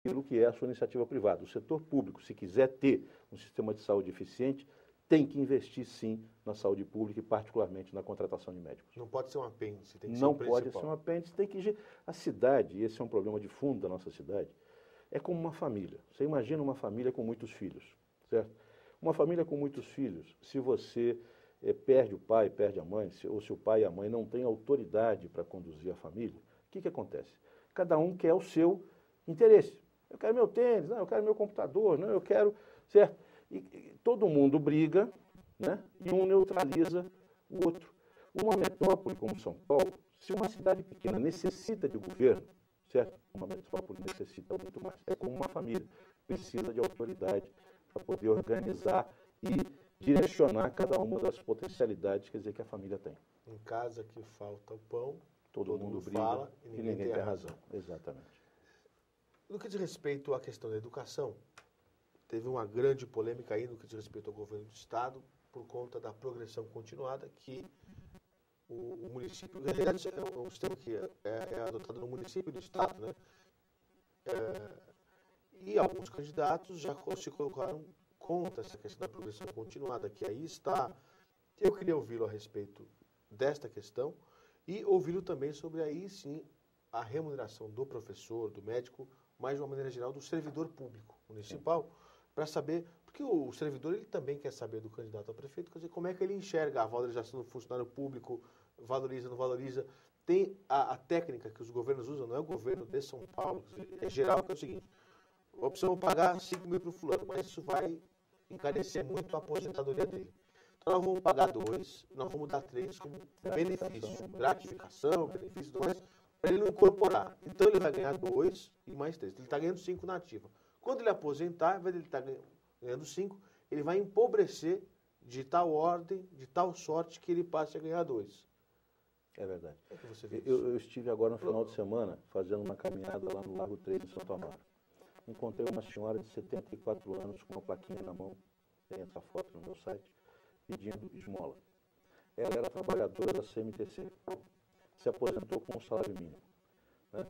aquilo que é a sua iniciativa privada. O setor público, se quiser ter um sistema de saúde eficiente, tem que investir, sim, na saúde pública e, particularmente, na contratação de médicos. Não pode ser um apêndice, tem que ser o principal. Não pode ser um apêndice, tem que... A cidade, e esse é um problema de fundo da nossa cidade, é como uma família. Você imagina uma família com muitos filhos, certo? Uma família com muitos filhos, se você perde o pai, perde a mãe, ou se o pai e a mãe não têm autoridade para conduzir a família, o que acontece? Cada um quer o seu interesse. Eu quero meu tênis, não, eu quero meu computador, não, eu quero... Certo? E todo mundo briga, né? E um neutraliza o outro. Uma metrópole como São Paulo, se uma cidade pequena necessita de governo, certo? Uma metrópole necessita muito mais. É como uma família, precisa de autoridade para poder organizar e direcionar cada uma das potencialidades, quer dizer, que a família tem. Em casa que falta o pão, todo mundo briga fala e ninguém tem razão. Exatamente. No que diz respeito à questão da educação, teve uma grande polêmica aí no que diz respeito ao governo do Estado, por conta da progressão continuada que o município, na realidade, é um sistema que é adotado no município e do Estado, né? E alguns candidatos já se colocaram contra essa questão da progressão continuada, que aí está. Eu queria ouvi-lo a respeito desta questão e ouvi-lo também sobre aí sim a remuneração do professor, do médico, mas de uma maneira geral do servidor público municipal, para saber, porque o servidor ele também quer saber do candidato a prefeito, quer dizer, como é que ele enxerga a valorização do funcionário público, valoriza, não valoriza. Tem a técnica que os governos usam, não é o governo de São Paulo, é geral, que é o seguinte: opção pagar 5 mil para o fulano, mas isso vai encarecer muito a aposentadoria dele. Então nós vamos pagar 2, nós vamos dar 3 como benefício, gratificação, benefício 2, para ele não incorporar. Então ele vai ganhar 2 e mais 3. Ele está ganhando 5 na ativa. Quando ele aposentar, ao invés de ele estar ganhando 5, ele vai empobrecer de tal ordem, de tal sorte, que ele passe a ganhar 2. É verdade. É que você vê isso? Eu estive agora no final de semana fazendo uma caminhada lá no Largo 3 de Santo Amaro. Encontrei uma senhora de 74 anos com uma plaquinha na mão, tem essa foto no meu site, pedindo esmola. Ela era trabalhadora da CMTC, se aposentou com um salário mínimo, né?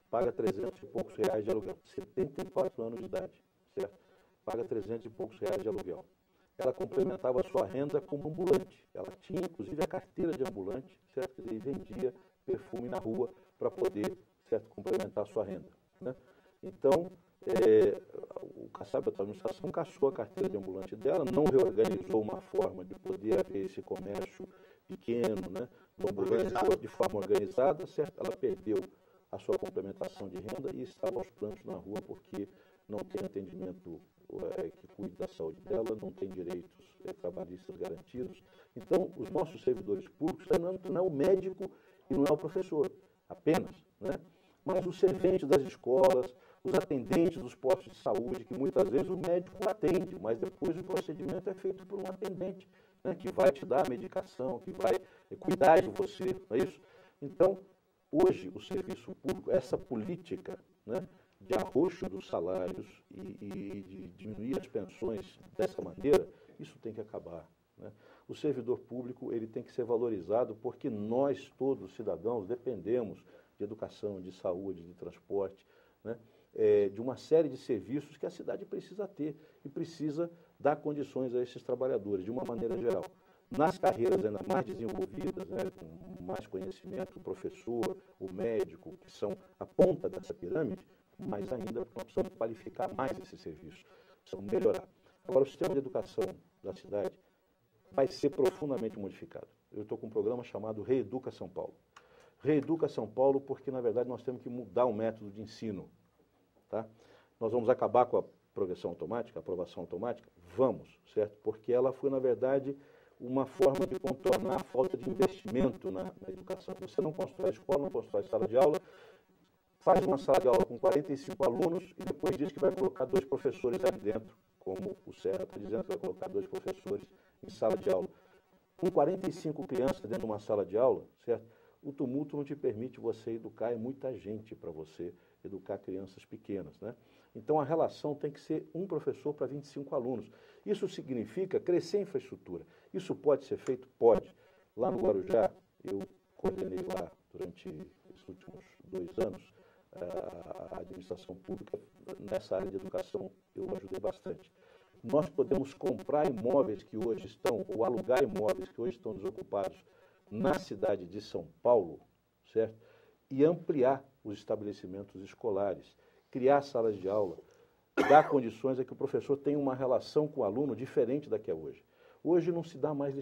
Paga 300 e poucos reais de aluguel, 74 anos de idade, certo? Paga 300 e poucos reais de aluguel. Ela complementava a sua renda como ambulante. Ela tinha, inclusive, a carteira de ambulante, certo? E vendia perfume na rua para poder, certo, complementar a sua renda, né? Então, o Kassab, a administração, cassou a carteira de ambulante dela, não reorganizou uma forma de poder haver esse comércio pequeno, né? Não organizou de forma organizada, certo? Ela perdeu a sua complementação de renda e estava aos prantos na rua porque não tem atendimento que cuide da saúde dela, não tem direitos trabalhistas garantidos. Então, os nossos servidores públicos não é o médico e não é o professor apenas, né? Mas os serventes das escolas, os atendentes dos postos de saúde, que muitas vezes o médico atende, mas depois o procedimento é feito por um atendente, né, que vai te dar a medicação, que vai cuidar de você, não é isso? Então, hoje, o serviço público, essa política, né, de arroxo dos salários e de diminuir as pensões dessa maneira, isso tem que acabar, né? O servidor público ele tem que ser valorizado porque nós, todos cidadãos, dependemos de educação, de saúde, de transporte, né, de uma série de serviços que a cidade precisa ter e precisa dar condições a esses trabalhadores, de uma maneira geral. Nas carreiras ainda mais desenvolvidas, né, com mais conhecimento, o professor, o médico, que são a ponta dessa pirâmide, mas ainda nós precisamos qualificar mais esse serviço, precisamos melhorar. Agora, o sistema de educação da cidade vai ser profundamente modificado. Eu estou com um programa chamado Reeduca São Paulo. Reeduca São Paulo porque, na verdade, nós temos que mudar o método de ensino. Tá? Nós vamos acabar com a progressão automática, a aprovação automática? Vamos, certo? Porque ela foi, na verdade, uma forma de contornar a falta de investimento na educação. Você não constrói escola, não constrói sala de aula, faz uma sala de aula com 45 alunos e depois diz que vai colocar 2 professores ali dentro, como o Serra está dizendo que vai colocar 2 professores em sala de aula. Com 45 crianças dentro de uma sala de aula, certo? O tumulto não te permite você educar, é muita gente para você educar crianças pequenas, né? Então, a relação tem que ser um professor para 25 alunos. Isso significa crescer a infraestrutura. Isso pode ser feito? Pode. Lá no Guarujá, eu coordenei lá durante os últimos 2 anos a administração pública nessa área de educação, eu ajudei bastante. Nós podemos comprar imóveis que hoje estão, ou alugar imóveis que hoje estão desocupados na cidade de São Paulo, certo? E ampliar os estabelecimentos escolares, criar salas de aula, dar condições a que o professor tenha uma relação com o aluno diferente da que é hoje. Hoje não se dá mais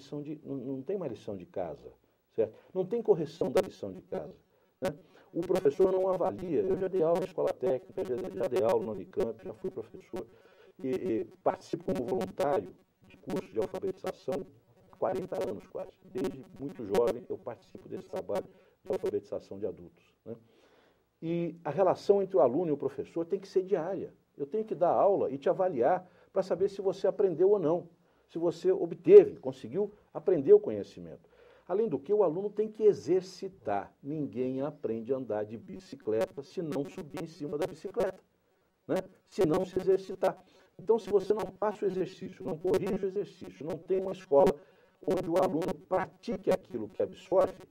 não tem mais lição de casa, certo? Não tem correção da lição de casa, né? O professor não avalia. Eu já dei aula na escola técnica, já dei aula no Unicamp, já fui professor e participo como voluntário de curso de alfabetização há 40 anos quase. Desde muito jovem eu participo desse trabalho de alfabetização de adultos, né? E a relação entre o aluno e o professor tem que ser diária. Eu tenho que dar aula e te avaliar para saber se você aprendeu ou não, se você conseguiu aprender o conhecimento. Além do que, o aluno tem que exercitar. Ninguém aprende a andar de bicicleta se não subir em cima da bicicleta, né? Se não se exercitar. Então, se você não passa o exercício, não corrige o exercício, não tem uma escola onde o aluno pratique aquilo que absorve,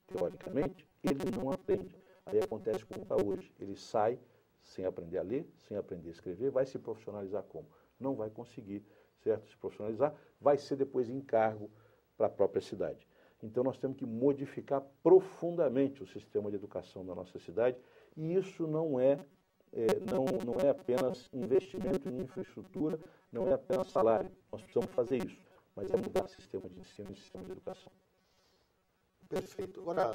teoricamente, ele não aprende. Aí acontece como está hoje. Ele sai sem aprender a ler, sem aprender a escrever, vai se profissionalizar como? Não vai conseguir, certo? Se profissionalizar, vai ser depois encargo para a própria cidade. Então, nós temos que modificar profundamente o sistema de educação da nossa cidade, e isso não é apenas investimento em infraestrutura, não é apenas salário. Nós precisamos fazer isso, mas é mudar o sistema de ensino e o sistema de educação. Perfeito. Agora,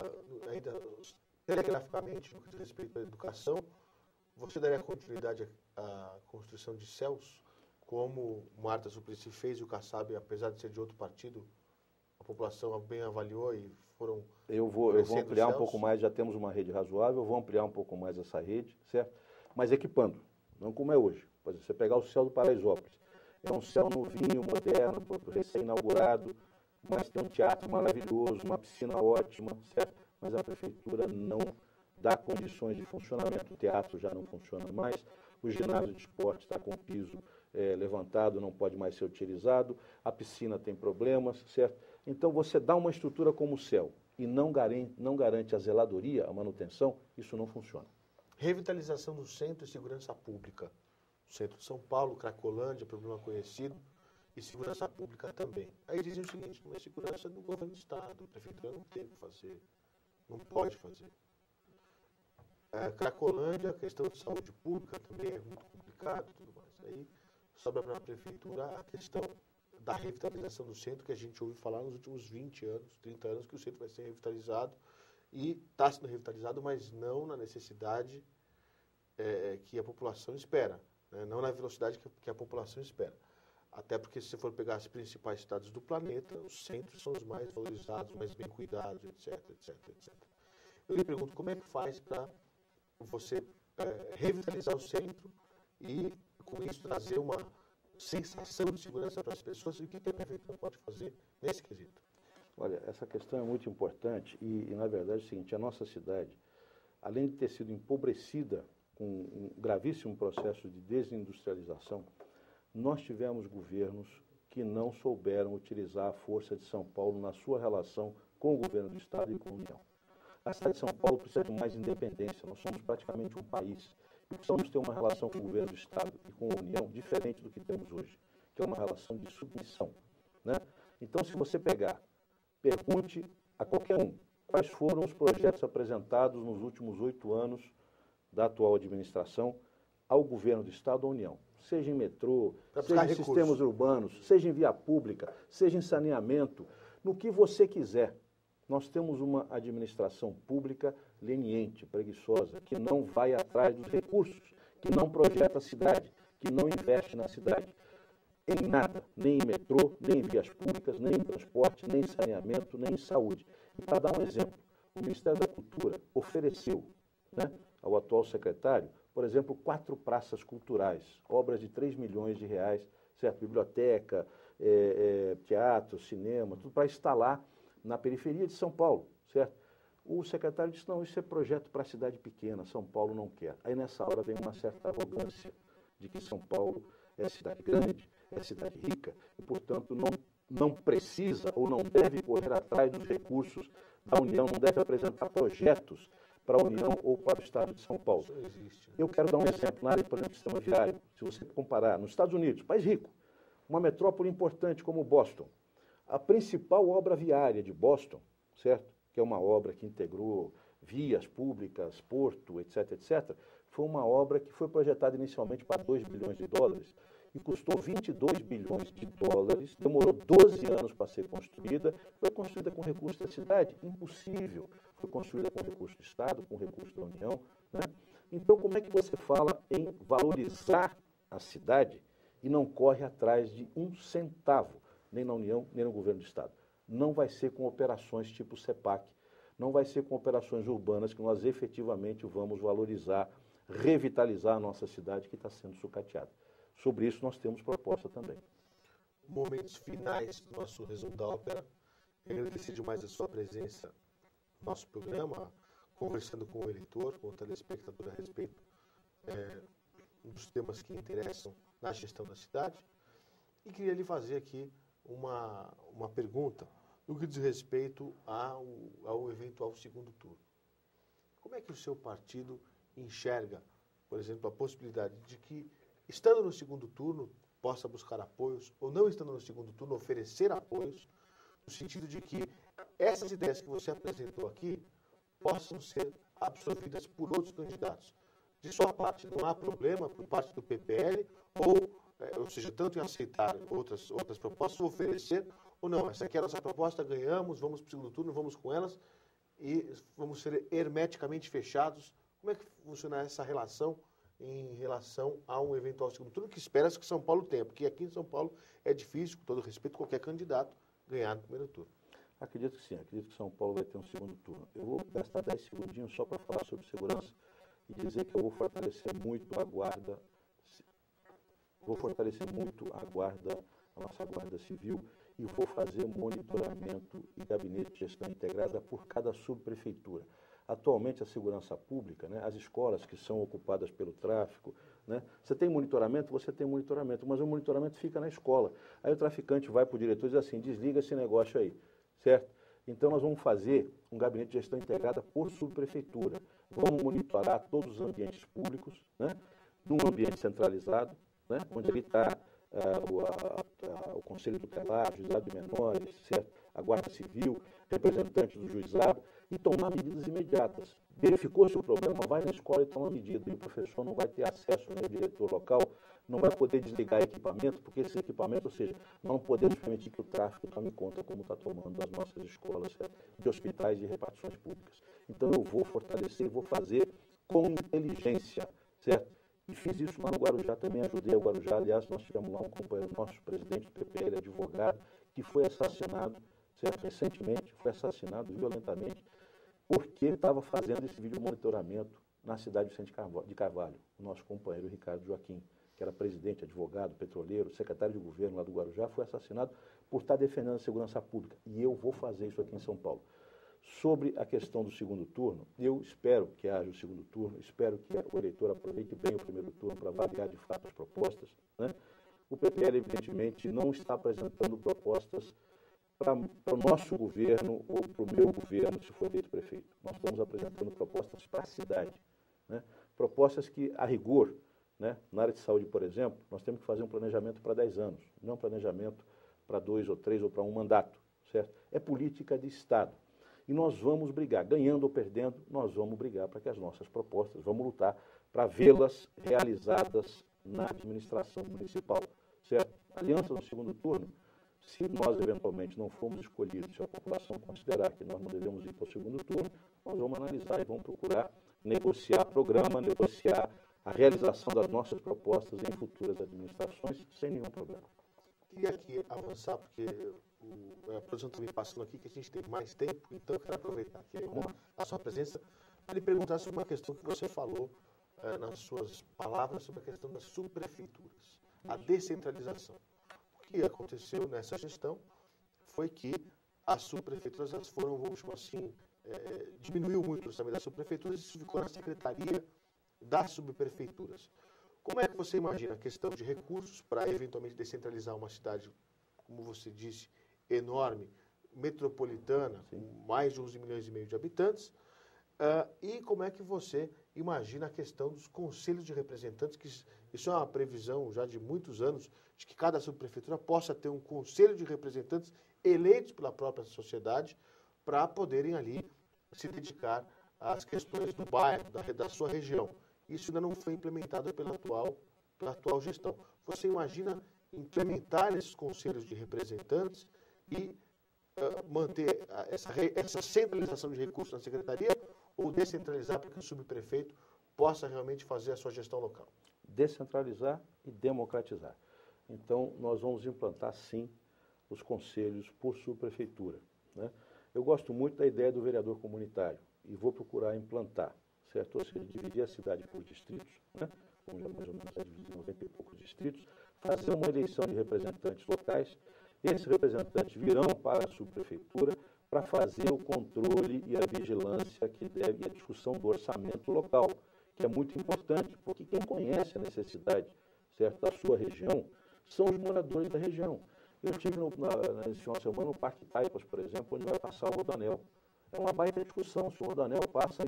ainda telegraficamente, no que diz respeito à educação, você daria continuidade à construção de céus, como Marta Suplicy fez e o Kassab, apesar de ser de outro partido, a população bem avaliou e foram... Eu vou ampliar um pouco mais, já temos uma rede razoável, eu vou ampliar um pouco mais essa rede, certo? Mas equipando, não como é hoje. Por exemplo, você pegar o céu do Paraisópolis, é um céu novinho, moderno, recém-inaugurado, mas tem um teatro maravilhoso, uma piscina ótima, certo? Mas a prefeitura não dá condições de funcionamento, o teatro já não funciona mais, o ginásio de esporte está com o piso levantado, não pode mais ser utilizado, a piscina tem problemas, certo? Então, você dá uma estrutura como o céu e não garante a zeladoria, a manutenção, isso não funciona. Revitalização do centro e segurança pública. O centro de São Paulo, Cracolândia, problema conhecido, e segurança pública também. Aí dizem o seguinte, mas segurança do governo do Estado, a prefeitura não tem o que fazer, não pode fazer. Cracolândia, a questão de saúde pública também é muito complicado, tudo mais. Aí sobra para a prefeitura a questão da revitalização do centro, que a gente ouve falar nos últimos 20 anos, 30 anos, que o centro vai ser revitalizado, e está sendo revitalizado, mas não na necessidade que a população espera, né? Não na velocidade que a população espera. Até porque, se você for pegar as principais cidades do planeta, os centros são os mais valorizados, mais bem cuidados, etc, etc, etc. Eu lhe pergunto, como é que faz para você revitalizar o centro e, com isso, trazer uma sensação de segurança para as pessoas, e o que a prefeitura pode fazer nesse quesito? Olha, essa questão é muito importante e, na verdade, é o seguinte, a nossa cidade, além de ter sido empobrecida com um gravíssimo processo de desindustrialização, nós tivemos governos que não souberam utilizar a força de São Paulo na sua relação com o governo do Estado e com a União. A cidade de São Paulo precisa de mais independência, nós somos praticamente um país. E precisamos ter uma relação com o governo do Estado e com a União diferente do que temos hoje, que é uma relação de submissão, né? Então, se você pergunte a qualquer um quais foram os projetos apresentados nos últimos 8 anos da atual administração ao governo do Estado ou União, seja em metrô, seja em sistemas urbanos, seja em via pública, seja em saneamento, no que você quiser. Nós temos uma administração pública leniente, preguiçosa, que não vai atrás dos recursos, que não projeta a cidade, que não investe na cidade. Em nada, nem em metrô, nem em vias públicas, nem em transporte, nem em saneamento, nem em saúde. E para dar um exemplo, o Ministério da Cultura ofereceu, né, ao atual secretário, por exemplo, 4 praças culturais, obras de 3 milhões de reais, certo? Biblioteca, teatro, cinema, tudo para instalar na periferia de São Paulo, certo? O secretário disse, não, isso é projeto para a cidade pequena, São Paulo não quer. Aí nessa hora vem uma certa arrogância de que São Paulo é cidade grande, é cidade rica, e portanto não precisa ou não deve correr atrás dos recursos da União, não deve apresentar projetos para a União ou para o Estado de São Paulo. Isso não existe. Eu quero dar um exemplo na área, por exemplo, do sistema viário. Se você comparar nos Estados Unidos, país rico, uma metrópole importante como Boston, a principal obra viária de Boston, certo? Que é uma obra que integrou vias públicas, porto, etc., etc., foi uma obra que foi projetada inicialmente para 2 bilhões de dólares e custou 22 bilhões de dólares, demorou 12 anos para ser construída, foi construída com recursos da cidade? Impossível. Foi construída com recursos do Estado, com recursos da União, né? Então, como é que você fala em valorizar a cidade e não corre atrás de um centavo, nem na União, nem no governo do Estado? Não vai ser com operações tipo CEPAC, não vai ser com operações urbanas que nós efetivamente vamos valorizar, revitalizar a nossa cidade que está sendo sucateada. Sobre isso nós temos proposta também. Momentos finais do nosso resumo da ópera. Eu agradeço demais a sua presença no nosso programa, conversando com o eleitor, com o telespectador a respeito dos temas que interessam na gestão da cidade. E queria lhe fazer aqui uma pergunta no que diz respeito ao eventual segundo turno. Como é que o seu partido enxerga, por exemplo, a possibilidade de que, estando no segundo turno, possa buscar apoios, ou não estando no segundo turno, oferecer apoios, no sentido de que essas ideias que você apresentou aqui possam ser absorvidas por outros candidatos? De sua parte, não há problema por parte do PPL, ou seja, tanto em aceitar outras propostas, ou oferecer, ou não, essa aqui é a nossa proposta, ganhamos, vamos para o segundo turno, vamos com elas, e vamos ser hermeticamente fechados. Como é que funciona essa relação em relação a um eventual segundo turno, que espera-se que São Paulo tenha, porque aqui em São Paulo é difícil, com todo respeito, qualquer candidato ganhar no primeiro turno? Acredito que sim, acredito que São Paulo vai ter um segundo turno. Eu vou gastar 10 segundinhos só para falar sobre segurança e dizer que eu vou fortalecer muito a guarda, a nossa guarda civil, e vou fazer monitoramento e gabinete de gestão integrada por cada subprefeitura. Atualmente, a segurança pública, né, as escolas que são ocupadas pelo tráfico, né, você tem monitoramento, mas o monitoramento fica na escola. Aí o traficante vai para o diretor e diz assim, desliga esse negócio aí, certo? Então, nós vamos fazer um gabinete de gestão integrada por subprefeitura. Vamos monitorar todos os ambientes públicos, né, num ambiente centralizado, né, onde ele está o Conselho Tutelar, o Juizado de Menores, certo? A Guarda Civil, representantes do juizado, e tomar medidas imediatas. Verificou-se o problema, vai na escola e toma medida. E o professor não vai ter acesso, né, o diretor local não vai poder desligar equipamento, porque esse equipamento, ou seja, não podemos permitir que o tráfico tome conta, como está tomando das nossas escolas, certo? De hospitais e repartições públicas. Então eu vou fortalecer, vou fazer com inteligência, certo? E fiz isso lá no Guarujá, também ajudei o Guarujá. Aliás, nós tivemos lá um companheiro nosso, presidente do PPL, advogado, que foi assassinado, certo? Recentemente, foi assassinado violentamente, porque estava fazendo esse vídeo monitoramento na cidade de Vicente de Carvalho. O nosso companheiro Ricardo Joaquim, que era presidente, advogado, petroleiro, secretário de governo lá do Guarujá, foi assassinado por estar defendendo a segurança pública. E eu vou fazer isso aqui em São Paulo. Sobre a questão do segundo turno, eu espero que haja o segundo turno, espero que o eleitor aproveite bem o primeiro turno para avaliar de fato as propostas, né? O PPL, evidentemente, não está apresentando propostas para o nosso governo ou para o meu governo, se for eleito prefeito. Nós estamos apresentando propostas para a cidade, né? Propostas que, a rigor, né, na área de saúde, por exemplo, nós temos que fazer um planejamento para 10 anos, não um planejamento para 2 ou 3 ou para um mandato, certo? É política de Estado. E nós vamos brigar, ganhando ou perdendo, nós vamos brigar para que as nossas propostas, vamos lutar para vê-las realizadas na administração municipal, certo? Aliança no segundo turno, se nós eventualmente não formos escolhidos, se a população considerar que nós não devemos ir para o segundo turno, nós vamos analisar e vamos procurar negociar programa, negociar a realização das nossas propostas em futuras administrações, sem nenhum problema. Queria aqui avançar, porque a produção está me passando aqui que a gente tem mais tempo, então eu quero aproveitar aqui a sua presença para lhe perguntar sobre uma questão que você falou nas suas palavras, sobre a questão das subprefeituras, a descentralização. O que aconteceu nessa gestão foi que as subprefeituras elas foram, vamos chamar assim, diminuiu muito o orçamento das subprefeituras e isso ficou na secretaria das subprefeituras. Como é que você imagina a questão de recursos para eventualmente descentralizar uma cidade, como você disse, enorme, metropolitana, com mais de 11 milhões e meio de habitantes, E como é que você imagina a questão dos conselhos de representantes, que isso é uma previsão já de muitos anos, de que cada subprefeitura possa ter um conselho de representantes eleitos pela própria sociedade para poderem ali se dedicar às questões do bairro, da sua região. Isso ainda não foi implementado pela atual gestão. Você imagina implementar esses conselhos de representantes e manter essa centralização de recursos na secretaria ou descentralizar para que o subprefeito possa realmente fazer a sua gestão local? Descentralizar e democratizar. Então, nós vamos implantar, sim, os conselhos por subprefeitura, né? Eu gosto muito da ideia do vereador comunitário e vou procurar implantar, certo? Ou seja, dividir a cidade por distritos, né? Como já mais ou menos está dividido em 90 e poucos distritos, fazer uma eleição de representantes locais. Esses representantes virão para a subprefeitura para fazer o controle e a vigilância e a discussão do orçamento local, que é muito importante, porque quem conhece a necessidade, certo, da sua região são os moradores da região. Eu estive nesse final de semana no Parque Taipas, por exemplo, onde vai passar o Rodoanel. É uma baita discussão se o Rodoanel passa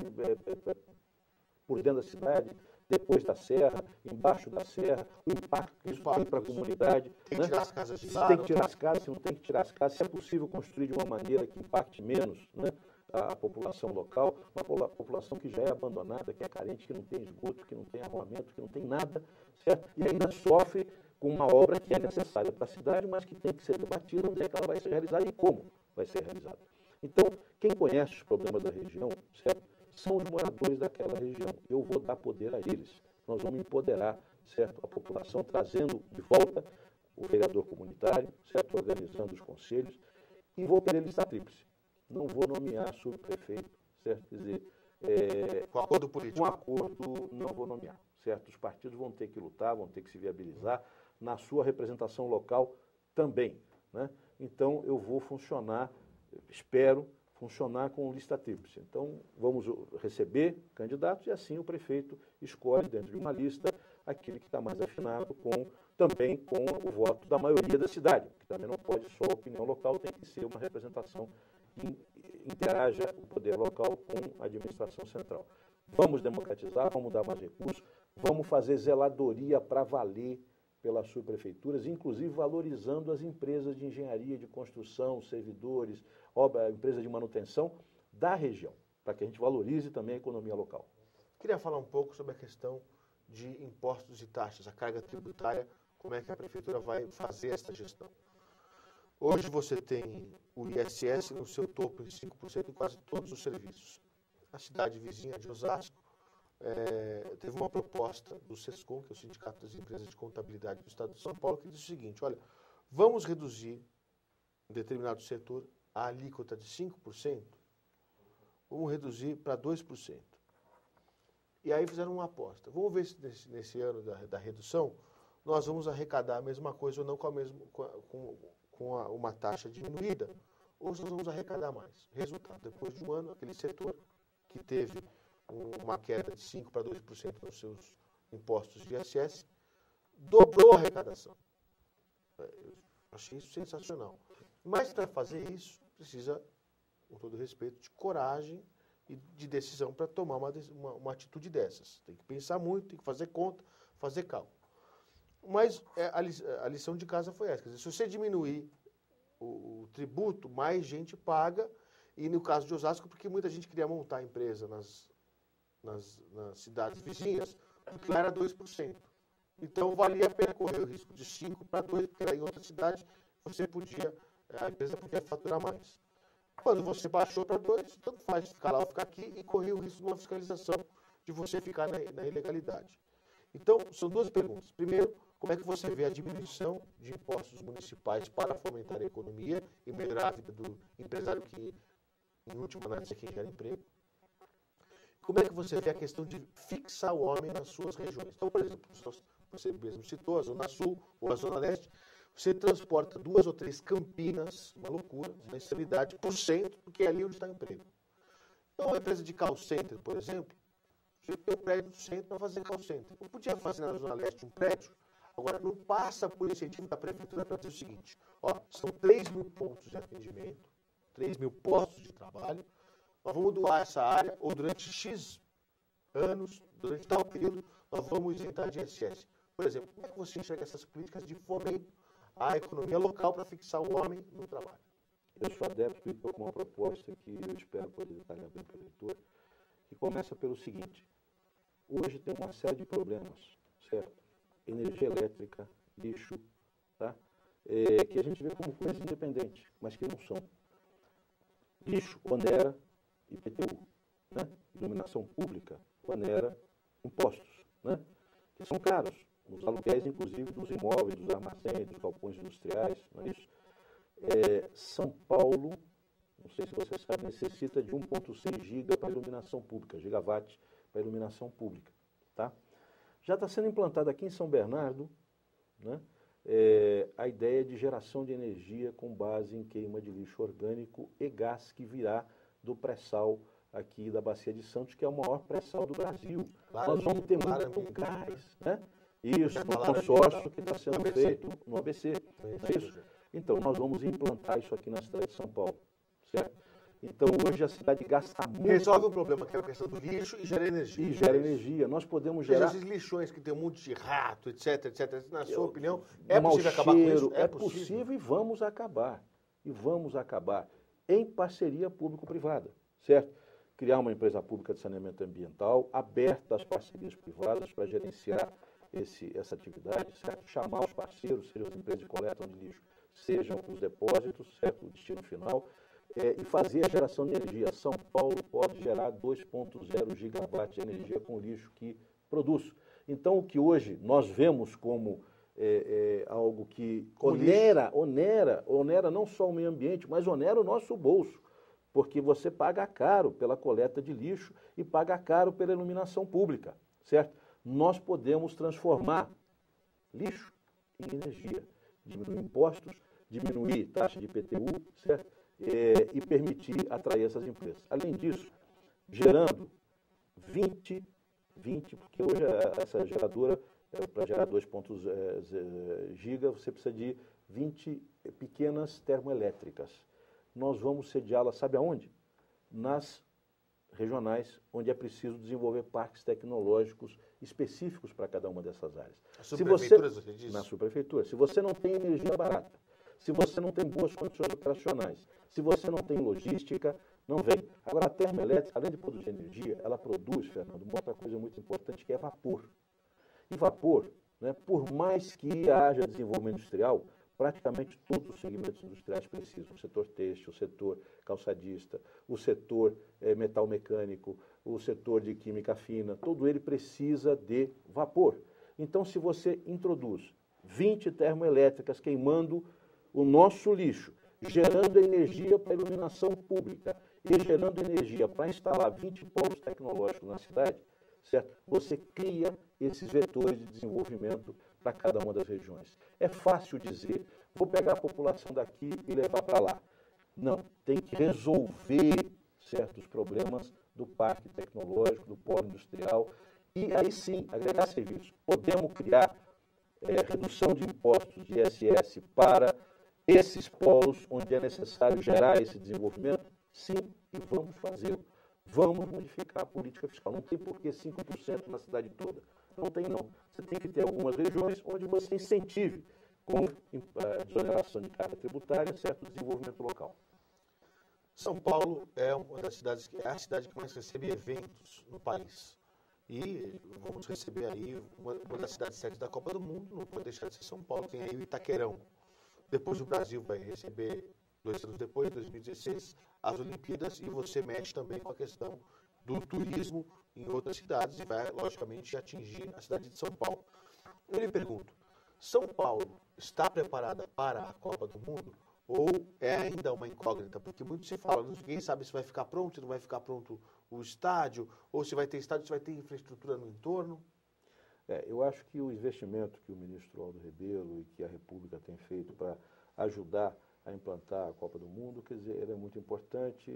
por dentro da cidade, depois da serra, embaixo da serra, o impacto que isso tem para a comunidade. Tem que tirar as casas de se lá, tem que tirar as casas, se não tem que tirar as casas, se é possível construir de uma maneira que impacte menos, né, a população local, uma população que já é abandonada, que é carente, que não tem esgoto, que não tem arruamento, que não tem nada, certo? E ainda sofre com uma obra que é necessária para a cidade, mas que tem que ser debatida onde é que ela vai ser realizada e como vai ser realizada. Então, quem conhece os problemas da região, certo, são os moradores daquela região. Eu vou dar poder a eles. Nós vamos empoderar, certo, a população, trazendo de volta o vereador comunitário, certo, organizando os conselhos, e vou querer lista tríplice. Não vou nomear subprefeito, certo? Quer dizer, com acordo político. Com acordo não vou nomear, certo? Os partidos vão ter que lutar, vão ter que se viabilizar na sua representação local também, né? Então, eu vou funcionar, espero funcionar com lista tríplice. Então, vamos receber candidatos e assim o prefeito escolhe dentro de uma lista aquele que está mais afinado também com o voto da maioria da cidade, que também não pode só a opinião local, tem que ser uma representação que interaja o poder local com a administração central. Vamos democratizar, vamos dar mais recursos, vamos fazer zeladoria para valer pelas subprefeituras, inclusive valorizando as empresas de engenharia, de construção, servidores, empresas de manutenção da região, para que a gente valorize também a economia local. Queria falar um pouco sobre a questão de impostos e taxas, a carga tributária, como é que a prefeitura vai fazer essa gestão. Hoje você tem o ISS no seu topo em 5% em quase todos os serviços. A cidade vizinha de Osasco teve uma proposta do SESCOM, que é o Sindicato das Empresas de Contabilidade do Estado de São Paulo, que diz o seguinte: olha, vamos reduzir em determinado setor a alíquota de 5%, vamos reduzir para 2%. E aí fizeram uma aposta. Vamos ver se nesse ano da redução nós vamos arrecadar a mesma coisa ou não com uma taxa diminuída, ou se nós vamos arrecadar mais. Resultado, depois de um ano, aquele setor que teve uma queda de 5% para 2% nos seus impostos de ISS, dobrou a arrecadação. Eu achei isso sensacional. Mas para fazer isso, precisa, com todo respeito, de coragem e de decisão para tomar uma atitude dessas. Tem que pensar muito, tem que fazer conta, fazer cálculo. Mas a lição de casa foi essa. Quer dizer, se você diminuir o tributo, mais gente paga. E no caso de Osasco, porque muita gente queria montar a empresa nas cidades vizinhas, porque lá era 2%. Então, valia a pena correr o risco de 5% para 2%, porque em outra cidade a empresa podia faturar mais. Quando você baixou para 2%, tanto faz ficar lá ou ficar aqui e correr o risco de uma fiscalização, de você ficar na ilegalidade. Então, são duas perguntas. Primeiro, como é que você vê a diminuição de impostos municipais para fomentar a economia e melhorar a vida do empresário que, em última análise, é quem gera emprego? Como é que você vê a questão de fixar o homem nas suas regiões? Então, por exemplo, você mesmo citou a Zona Sul ou a Zona Leste, você transporta 2 ou 3 Campinas, uma loucura, uma extremidade, por centro, porque é ali onde está o emprego. Então, a empresa de call center, por exemplo, você tem um prédio no centro para fazer call center. Eu podia fazer na Zona Leste um prédio, agora não passa por incentivo da prefeitura para dizer o seguinte: ó, são 3.000 pontos de atendimento, 3.000 postos de trabalho, nós vamos doar essa área, ou durante X anos, durante tal período, nós vamos isentar de ISS. Por exemplo, como é que você enxerga essas políticas de fomento à economia local para fixar o homem no trabalho? Eu sou adepto e estou com uma proposta que eu espero poder detalhar bem para o leitor, que começa pelo seguinte. Hoje tem uma série de problemas, certo? Energia elétrica, lixo, tá? Que a gente vê como coisa independente, mas que não são. Lixo, onera, IPTU, né? Iluminação pública, onera, impostos, né? Que são caros, nos aluguéis, inclusive, dos imóveis, dos armazéns, dos galpões industriais, não é isso? São Paulo, não sei se você sabe, necessita de 1,6 giga para iluminação pública, gigawatt para iluminação pública. Tá? Já está sendo implantada aqui em São Bernardo, né, a ideia de geração de energia com base em queima de lixo orgânico e gás que virá do pré-sal aqui da Bacia de Santos, que é o maior pré-sal do Brasil. Nós vamos ter muito gás. Né? Isso, no consórcio que está sendo feito no ABC. Não é isso? Então, nós vamos implantar isso aqui na cidade de São Paulo, certo? Então, hoje a cidade gasta muito... Resolve o problema, que é a questão do lixo, e gera energia. E gera energia. Nós podemos gerar... Esses lixões que tem um monte de rato, etc, etc. Na sua opinião, é possível acabar com isso? É possível e vamos acabar. E vamos acabar em parceria público-privada, certo? Criar uma empresa pública de saneamento ambiental, aberta às parcerias privadas para gerenciar essa atividade, certo? Chamar os parceiros, sejam as empresas de coleta de lixo, sejam os depósitos, certo? O destino final, e fazer a geração de energia. São Paulo pode gerar 2,0 gigawatts de energia com o lixo que produz. Então, o que hoje nós vemos como algo que onera não só o meio ambiente, mas onera o nosso bolso, porque você paga caro pela coleta de lixo e paga caro pela iluminação pública, certo? Nós podemos transformar lixo em energia, diminuir impostos, diminuir taxa de IPTU, certo? E permitir atrair essas empresas. Além disso, gerando 20, porque hoje essa geradora, para gerar 2,0 giga, você precisa de 20 pequenas termoelétricas. Nós vamos sediá-las, sabe aonde? Nas regionais, onde é preciso desenvolver parques tecnológicos específicos para cada uma dessas áreas. As subprefeituras, você diz? Na subprefeitura. Se você não tem energia barata, se você não tem boas condições operacionais, se você não tem logística, não vem. Agora, a termoelétrica, além de produzir energia, ela produz, Fernando, uma outra coisa muito importante, que é vapor. E vapor, né, por mais que haja desenvolvimento industrial, praticamente todos os segmentos industriais precisam. O setor têxtil, o setor calçadista, o setor metal mecânico, o setor de química fina, todo ele precisa de vapor. Então, se você introduz 20 termoelétricas queimando o nosso lixo, gerando energia para iluminação pública e gerando energia para instalar 20 polos tecnológicos na cidade, certo? Você cria esses vetores de desenvolvimento para cada uma das regiões. É fácil dizer, vou pegar a população daqui e levar para lá. Não, tem que resolver certos problemas do parque tecnológico, do polo industrial, e aí sim, agregar serviços. Podemos criar redução de impostos de ISS para esses polos onde é necessário gerar esse desenvolvimento? Sim, e vamos fazê-lo. Vamos modificar a política fiscal. Não tem por que 5% na cidade toda. Não tem, não. Você tem que ter algumas regiões onde você incentive com desoneração de carga tributária certo desenvolvimento local. São Paulo é uma das cidades, é a cidade que mais recebe eventos no país. E vamos receber aí uma das cidades sedes da Copa do Mundo, não pode deixar de ser São Paulo, tem aí o Itaquerão. Depois o Brasil vai receber, 2 anos depois, 2016, as Olimpíadas, e você mexe também com a questão do turismo em outras cidades e vai, logicamente, atingir a cidade de São Paulo. Eu lhe pergunto, São Paulo está preparada para a Copa do Mundo ou é ainda uma incógnita? Porque muito se fala, ninguém sabe se vai ficar pronto, se não vai ficar pronto o estádio, ou se vai ter estádio, se vai ter infraestrutura no entorno. Eu acho que o investimento que o ministro Aldo Rebelo e que a República tem feito para ajudar a implantar a Copa do Mundo, quer dizer, ele é muito importante.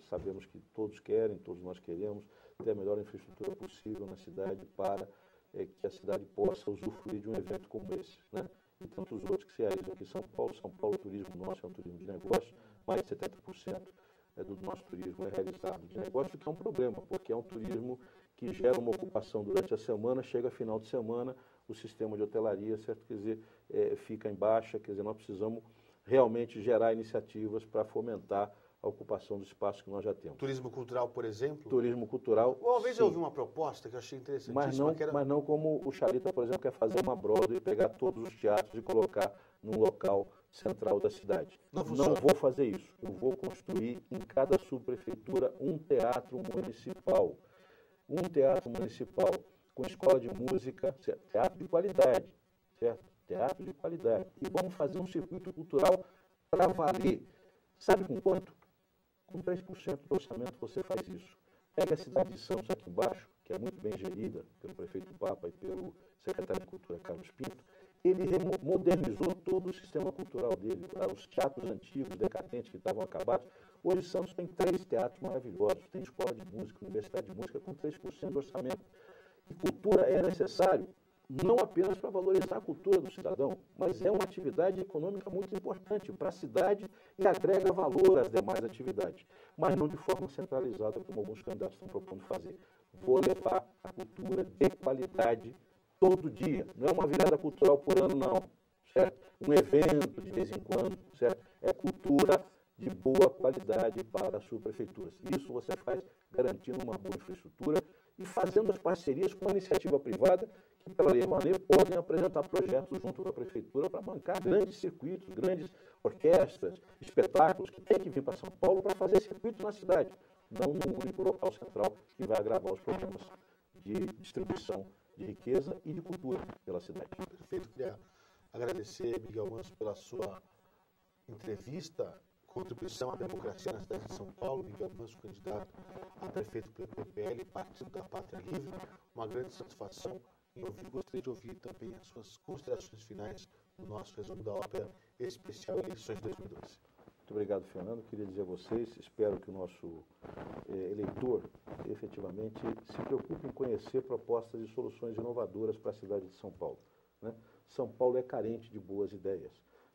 Sabemos que todos querem, todos nós queremos ter a melhor infraestrutura possível na cidade para que a cidade possa usufruir de um evento como esse, né? E tantos outros que se realizam aqui em São Paulo. São Paulo, o turismo nosso é um turismo de negócio, mais de 70% do nosso turismo é realizado de negócio, que é um problema, porque é um turismo que gera uma ocupação durante a semana, chega final de semana, o sistema de hotelaria, certo? Quer dizer, fica em baixa, quer dizer, nós precisamos realmente gerar iniciativas para fomentar a ocupação do espaço que nós já temos. Turismo cultural, por exemplo? Turismo cultural, uma vez sim. eu ouvi uma proposta que eu achei interessantíssima. Mas não como o Chalita, por exemplo, quer fazer uma Broadway e pegar todos os teatros e colocar num local central da cidade. Não vou fazer isso. Eu vou construir em cada subprefeitura um teatro municipal. Um teatro municipal com escola de música, certo? Teatro de qualidade, certo? Teatro de qualidade. E vamos fazer um circuito cultural para valer. Sabe com quanto? Com 3% do orçamento você faz isso. Pega a cidade de Santos aqui embaixo, que é muito bem gerida pelo prefeito Papa e pelo secretário de Cultura, Carlos Pinto. Ele modernizou todo o sistema cultural dele. Os teatros antigos, decadentes, que estavam acabados. Hoje Santos tem 3 teatros maravilhosos. Tem escola de música, universidade de música com 3% do orçamento. E cultura é necessário, não apenas para valorizar a cultura do cidadão, mas é uma atividade econômica muito importante para a cidade e agrega valor às demais atividades, mas não de forma centralizada, como alguns candidatos estão propondo fazer. Vou levar a cultura de qualidade todo dia, não é uma virada cultural por ano, não, certo? Um evento de vez em quando, certo? É cultura de boa qualidade para as subprefeituras. Isso você faz garantindo uma boa infraestrutura e fazendo as parcerias com a iniciativa privada, que pela Lei Rouanet podem apresentar projetos junto à prefeitura para bancar grandes circuitos, grandes orquestras, espetáculos que tem que vir para São Paulo para fazer circuitos na cidade, não num único local central que vai agravar os problemas de distribuição de riqueza e de cultura pela cidade. Perfeito. Queria agradecer, Miguel Manso, pela sua entrevista, contribuição à democracia na cidade de São Paulo. Miguel Manso, candidato a prefeito pelo PPL, Partido da Pátria Livre. Uma grande satisfação em ouvir. Gostaria de ouvir também as suas considerações finais no nosso resumo da ópera especial Eleições 2012. Muito obrigado, Fernando. Queria dizer a vocês, espero que o nosso eleitor efetivamente se preocupe em conhecer propostas e soluções inovadoras para a cidade de São Paulo, né? São Paulo é carente de boas ideias.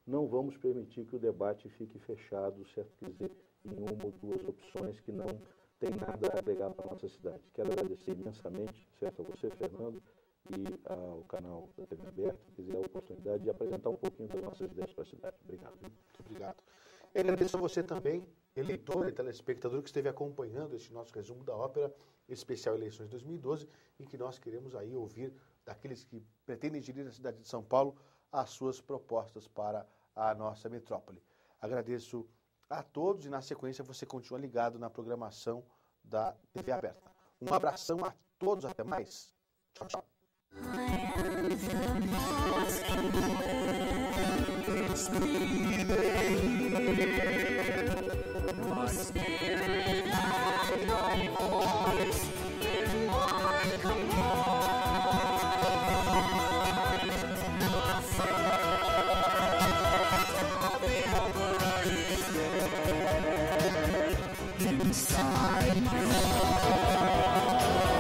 Não vamos permitir que o debate fique fechado, certo? Quer dizer, em uma ou duas opções que não tem nada a agregar para a nossa cidade. Quero agradecer imensamente, certo, a você, Fernando, e ao canal da TV Aberta, quer dizer, a oportunidade de apresentar um pouquinho das nossas ideias para a cidade. Obrigado. Muito obrigado. Eu agradeço a você também, eleitor e telespectador, que esteve acompanhando este nosso resumo da ópera especial Eleições 2012, em que nós queremos aí ouvir daqueles que pretendem gerir a cidade de São Paulo as suas propostas para a nossa metrópole. Agradeço a todos e, na sequência, você continua ligado na programação da TV Aberta. Um abração a todos, até mais. Tchau, tchau. Inside my heart.